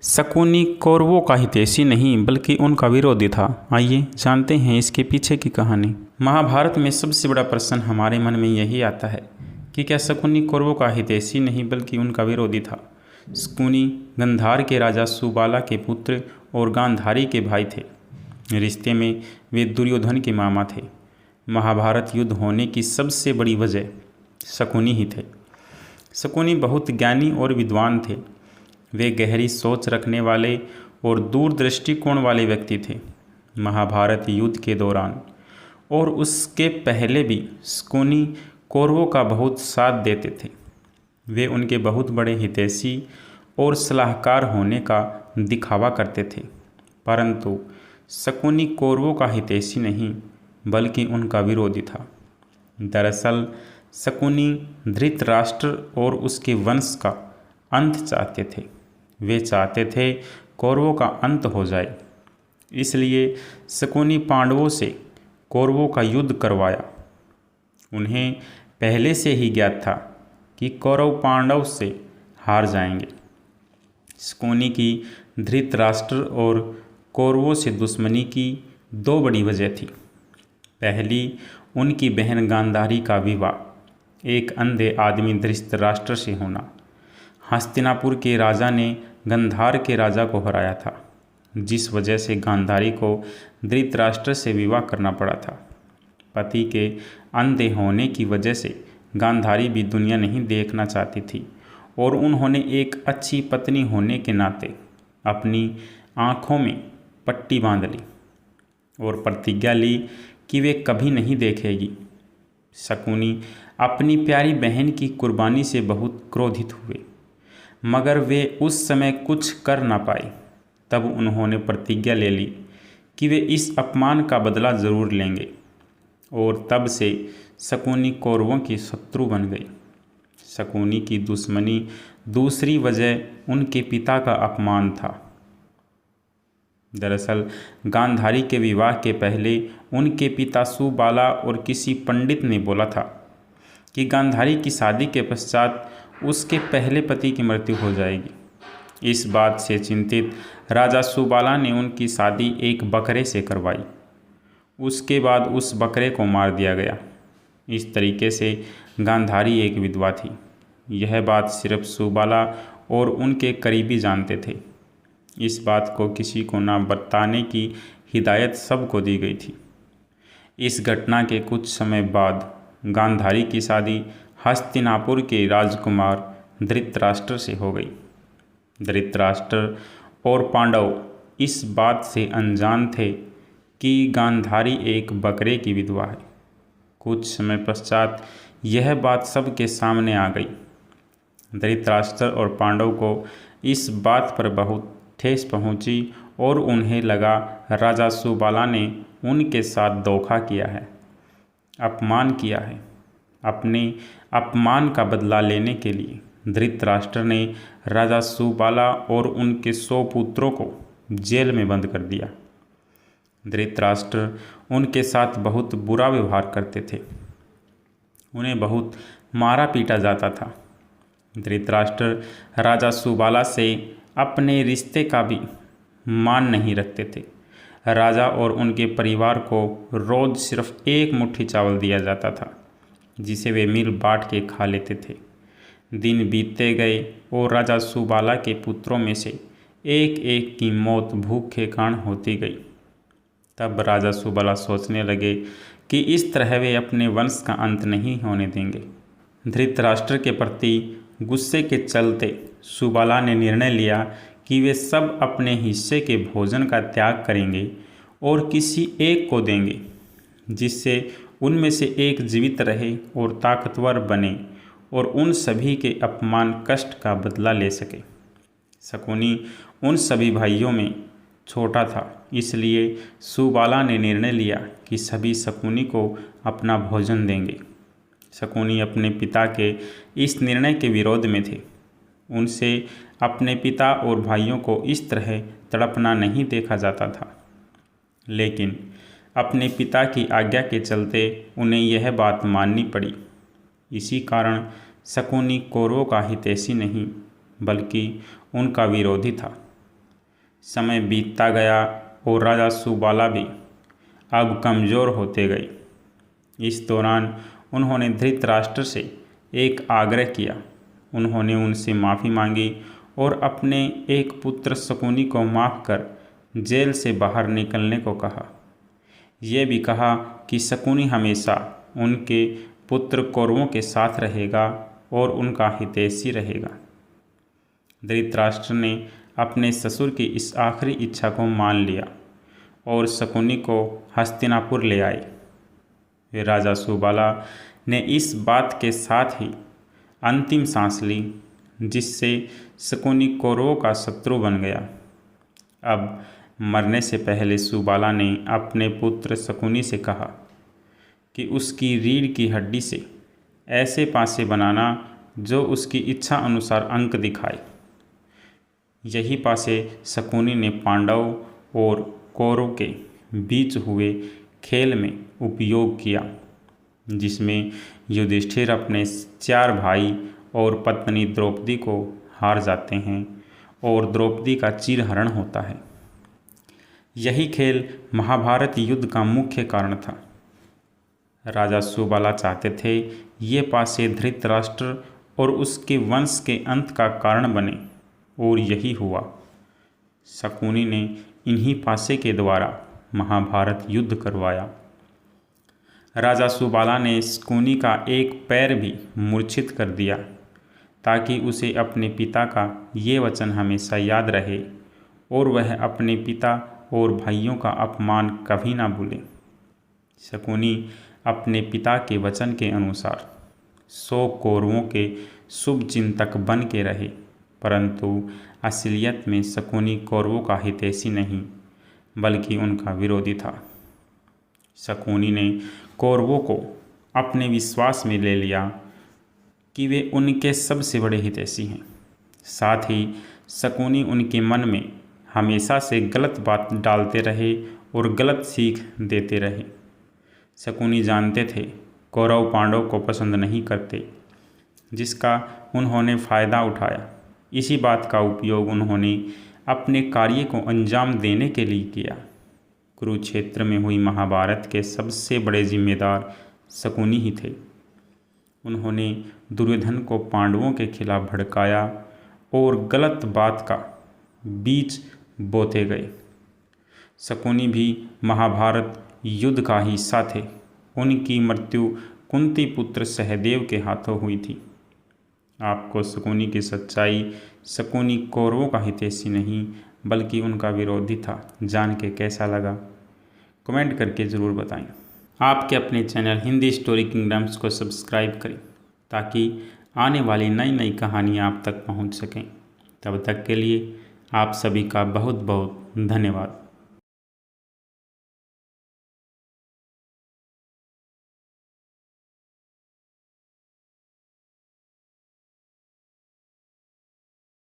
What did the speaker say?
शकुनी कौरवों का हितैषी नहीं बल्कि उनका विरोधी था। आइए जानते हैं इसके पीछे की कहानी। महाभारत में सबसे बड़ा प्रश्न हमारे मन में यही आता है कि क्या शकुनी कौरवों का हितैषी नहीं बल्कि उनका विरोधी था। शकुनी गंधार के राजा सुबाला के पुत्र और गांधारी के भाई थे। रिश्ते में वे दुर्योधन के मामा थे। महाभारत युद्ध होने की सबसे बड़ी वजह शकुनी ही थे। शकुनी बहुत ज्ञानी और विद्वान थे। वे गहरी सोच रखने वाले और दूर दृष्टिकोण वाले व्यक्ति थे। महाभारत युद्ध के दौरान और उसके पहले भी शकुनी कौरवों का बहुत साथ देते थे। वे उनके बहुत बड़े हितैषी और सलाहकार होने का दिखावा करते थे, परंतु शकुनी कौरवों का हितैषी नहीं बल्कि उनका विरोधी था। दरअसल शकुनी धृतराष्ट्र और उसके वंश का अंत चाहते थे। वे चाहते थे कौरवों का अंत हो जाए, इसलिए शकुनी पांडवों से कौरवों का युद्ध करवाया। उन्हें पहले से ही ज्ञात था कि कौरव पांडव से हार जाएंगे। शकुनी की धृतराष्ट्र और कौरवों से दुश्मनी की दो बड़ी वजह थी। पहली, उनकी बहन गांधारी का विवाह एक अंधे आदमी धृतराष्ट्र से होना। हस्तिनापुर के राजा ने गंधार के राजा को हराया था, जिस वजह से गांधारी को धृतराष्ट्र से विवाह करना पड़ा था। पति के अंधे होने की वजह से गांधारी भी दुनिया नहीं देखना चाहती थी और उन्होंने एक अच्छी पत्नी होने के नाते अपनी आँखों में पट्टी बांध ली और प्रतिज्ञा ली कि वे कभी नहीं देखेगी। शकुनी अपनी प्यारी बहन की कुर्बानी से बहुत क्रोधित हुए, मगर वे उस समय कुछ कर ना पाए। तब उन्होंने प्रतिज्ञा ले ली कि वे इस अपमान का बदला ज़रूर लेंगे और तब से शकुनी कौरवों की शत्रु बन गई। शकुनी की दुश्मनी दूसरी वजह उनके पिता का अपमान था। दरअसल गांधारी के विवाह के पहले उनके पिता सुबाला और किसी पंडित ने बोला था कि गांधारी की शादी के पश्चात उसके पहले पति की मृत्यु हो जाएगी। इस बात से चिंतित राजा सुबाला ने उनकी शादी एक बकरे से करवाई। उसके बाद उस बकरे को मार दिया गया। इस तरीके से गांधारी एक विधवा थी। यह बात सिर्फ सुबाला और उनके करीबी जानते थे। इस बात को किसी को ना बताने की हिदायत सबको दी गई थी। इस घटना के कुछ समय बाद गांधारी की शादी हस्तिनापुर के राजकुमार धृतराष्ट्र से हो गई। धृतराष्ट्र और पांडव इस बात से अनजान थे कि गांधारी एक बकरे की विधवा है। कुछ समय पश्चात यह बात सबके सामने आ गई। धृतराष्ट्र और पांडव को इस बात पर बहुत ठेस पहुंची और उन्हें लगा राजा सुबाला ने उनके साथ धोखा किया है, अपमान किया है। अपने अपमान का बदला लेने के लिए धृतराष्ट्र ने राजा सुबाला और उनके 100 पुत्रों को जेल में बंद कर दिया। धृतराष्ट्र उनके साथ बहुत बुरा व्यवहार करते थे। उन्हें बहुत मारा पीटा जाता था। धृतराष्ट्र राजा सुबाला से अपने रिश्ते का भी मान नहीं रखते थे। राजा और उनके परिवार को रोज़ सिर्फ एक मुट्ठी चावल दिया जाता था, जिसे वे मिल बांट के खा लेते थे। दिन बीतते गए और राजा सुबाला के पुत्रों में से एक एक की मौत भूख के कारण होती गई। तब राजा सुबाला सोचने लगे कि इस तरह वे अपने वंश का अंत नहीं होने देंगे। धृतराष्ट्र के प्रति गुस्से के चलते सुबाला ने निर्णय लिया कि वे सब अपने हिस्से के भोजन का त्याग करेंगे और किसी एक को देंगे, जिससे उनमें से एक जीवित रहे और ताकतवर बने और उन सभी के अपमान कष्ट का बदला ले सके। शकुनी उन सभी भाइयों में छोटा था, इसलिए सुबाला ने निर्णय लिया कि सभी शकुनी को अपना भोजन देंगे। शकुनी अपने पिता के इस निर्णय के विरोध में थे। उनसे अपने पिता और भाइयों को इस तरह तड़पना नहीं देखा जाता था, लेकिन अपने पिता की आज्ञा के चलते उन्हें यह बात माननी पड़ी। इसी कारण शकुनी कौरवों का हितैषी नहीं बल्कि उनका विरोधी था। समय बीतता गया और राजा सुबाला भी अब कमज़ोर होते गए। इस दौरान उन्होंने धृतराष्ट्र से एक आग्रह किया। उन्होंने उनसे माफ़ी मांगी और अपने एक पुत्र शकुनी को माफ़ कर जेल से बाहर निकलने को कहा। यह भी कहा कि शकुनी हमेशा उनके पुत्र कौरवों के साथ रहेगा और उनका हितैषी रहेगा। धृतराष्ट्र ने अपने ससुर की इस आखिरी इच्छा को मान लिया और शकुनी को हस्तिनापुर ले आए। वे राजा सुबाला ने इस बात के साथ ही अंतिम सांस ली जिससे शकुनी कौरवों का शत्रु बन गया। अब मरने से पहले सुबाला ने अपने पुत्र शकुनी से कहा कि उसकी रीढ़ की हड्डी से ऐसे पासे बनाना जो उसकी इच्छा अनुसार अंक दिखाए। यही पासे शकुनी ने पांडव और कौरव के बीच हुए खेल में उपयोग किया, जिसमें युधिष्ठिर अपने 4 भाई और पत्नी द्रौपदी को हार जाते हैं और द्रौपदी का चीरहरण होता है। यही खेल महाभारत युद्ध का मुख्य कारण था। राजा सुबाला चाहते थे ये पासे धृतराष्ट्र और उसके वंश के अंत का कारण बने और यही हुआ। शकुनी ने इन्हीं पासे के द्वारा महाभारत युद्ध करवाया। राजा सुबाला ने शकुनी का एक पैर भी मूर्छित कर दिया ताकि उसे अपने पिता का ये वचन हमेशा याद रहे और वह अपने पिता और भाइयों का अपमान कभी ना भूले। शकुनी अपने पिता के वचन के अनुसार 100 कौरवों के शुभ चिंतक बन के रहे, परंतु असलियत में शकुनी कौरवों का हितैषी नहीं बल्कि उनका विरोधी था। शकुनी ने कौरवों को अपने विश्वास में ले लिया कि वे उनके सबसे बड़े हितैषी हैं। साथ ही शकुनी उनके मन में हमेशा से गलत बात डालते रहे और गलत सीख देते रहे। शकुनी जानते थे कौरव पांडव को पसंद नहीं करते, जिसका उन्होंने फ़ायदा उठाया। इसी बात का उपयोग उन्होंने अपने कार्य को अंजाम देने के लिए किया। कुरुक्षेत्र में हुई महाभारत के सबसे बड़े जिम्मेदार शकुनी ही थे। उन्होंने दुर्योधन को पांडवों के खिलाफ भड़काया और गलत बात का बीज बोते गए। शकुनी भी महाभारत युद्ध का हिस्सा थे। उनकी मृत्यु कुंती पुत्र सहदेव के हाथों हुई थी। आपको शकुनी की सच्चाई शकुनी कौरवों का हितैषी नहीं बल्कि उनका विरोधी था जान के कैसा लगा कमेंट करके ज़रूर बताएं। आपके अपने चैनल हिंदी स्टोरी किंगडम्स को सब्सक्राइब करें ताकि आने वाली नई नई कहानियाँ आप तक पहुंच सकें। तब तक के लिए आप सभी का बहुत बहुत धन्यवाद।